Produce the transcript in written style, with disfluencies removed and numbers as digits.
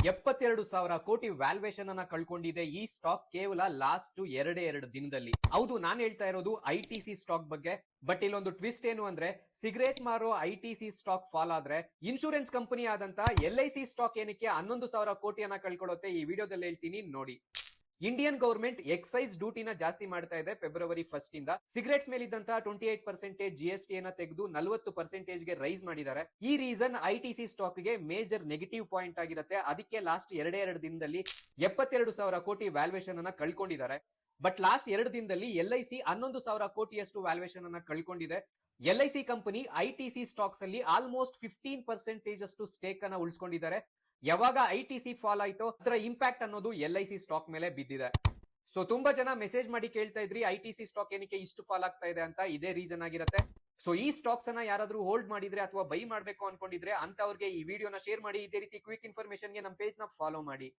72,000 ಕೋಟಿ ವ್ಯಾಲ್ಯೂಯೇಷನ್ ಅನ್ನ ಕಳ್ಕೊಂಡಿದೆ ಈ ಸ್ಟಾಕ್ ಕೇವಲ ಲಾಸ್ಟ್ ಎರಡು ದಿನದಲ್ಲಿ. ಹೌದು, ನಾನು ಹೇಳ್ತಾ ಇರೋದು ಐಟಿಸಿ ಸ್ಟಾಕ್ ಬಗ್ಗೆ. ಬಟ್ ಇಲ್ಲೊಂದು ಟ್ವಿಸ್ಟ್ ಏನು ಅಂದ್ರೆ, ಸಿಗರೇಟ್ ಮಾರೋ ಐಟಿಸಿ ಸ್ಟಾಕ್ ಫಾಲ್ ಆದ್ರೆ ಇನ್ಶೂರೆನ್ಸ್ ಕಂಪನಿ ಆದಂತ LIC ಸ್ಟಾಕ್ ಏನಕ್ಕೆ 11,000 ಕೋಟಿಯನ್ನ ಕಳ್ಕೊಳ್ಳುತ್ತೆ, ಈ ವಿಡಿಯೋದಲ್ಲಿ ಹೇಳ್ತೀನಿ ನೋಡಿ. ಇಂಡಿಯನ್ ಗವರ್ಮೆಂಟ್ ಎಕ್ಸೈಸ್ ಡ್ಯೂಟಿನ ಜಾಸ್ತಿ ಮಾಡ್ತಾ ಇದೆ ಫೆಬ್ರವರಿ 1 ಇಂದ. ಸಿಗರೇಟ್ಸ್ ಮೇಲಿದ್ದಂತ 28% GST ಅನ್ನ ತೆಗೆದು 40% ಗೆ ರೈಸ್ ಮಾಡಿದ್ದಾರೆ. ಈ ರೀಸನ್ ಐಟಿಸಿ ಸ್ಟಾಕ್ ಗೆ ಮೇಜರ್ ನೆಗೆಟಿವ್ ಪಾಯಿಂಟ್ ಆಗಿರುತ್ತೆ. ಅದಕ್ಕೆ ಲಾಸ್ಟ್ ಎರಡು ದಿನದಲ್ಲಿ 72,000 ಕೋಟಿ ವ್ಯಾಲ್ಯೂಯೇಷನ್ ಅನ್ನ ಕಳ್ಕೊಂಡಿದ್ದಾರೆ. ಬಟ್ ಲಾಸ್ಟ್ 2 ದಿನದಲ್ಲಿ LIC 11,000 ಕೋಟಿಯಷ್ಟು ವ್ಯಾಲ್ಯೂಯೇಷನ್ ಅನ್ನ ಕಳ್ಕೊಂಡಿದೆ. LIC ಕಂಪನಿ ಐಟಿಸಿ ಸ್ಟಾಕ್ಸ್ ಅಲ್ಲಿ ಆಲ್ಮೋಸ್ಟ್ 15% ಅಷ್ಟು ಸ್ಟೇಕ್ ಅನ್ನ ಉಳಿಸ್ಕೊಂಡಿದ್ದಾರೆ. ಯಾವಾಗ ಐಟಿಸಿ ಫಾಲ್ ಆಯ್ತೋ ಅದರ ಇಂಪ್ಯಾಕ್ಟ್ ಅನ್ನೋದು LIC ಸ್ಟಾಕ್ ಮೇಲೆ ಬಿದ್ದಿದೆ. ಸೊ ತುಂಬಾ ಜನ ಮೆಸೇಜ್ ಮಾಡಿ ಕೇಳ್ತಾ ಇದ್ರಿ ಐಟಿಸಿ ಸ್ಟಾಕ್ ಏನಕ್ಕೆ ಇಷ್ಟು ಫಾಲ್ ಆಗ್ತಾ ಇದೆ ಅಂತ. ಇದೇ ರೀಸನ್ ಆಗಿರುತ್ತೆ. ಸೊ ಈ ಸ್ಟಾಕ್ಸ್ ಅನ್ನ ಯಾರಾದ್ರೂ ಹೋಲ್ಡ್ ಮಾಡಿದ್ರೆ ಅಥವಾ ಬೈ ಮಾಡಬೇಕು ಅನ್ಕೊಂಡಿದ್ರೆ ಅಂತವ್ರಿಗೆ ಈ ವಿಡಿಯೋನ ಶೇರ್ ಮಾಡಿ. ಇದೇ ರೀತಿ ಕ್ವಿಕ್ ಇನ್ಫಾರ್ಮೇಶನ್ ಗೆ ನಮ್ಮ ಪೇಜ್ ನ ಫಾಲೋ ಮಾಡಿ.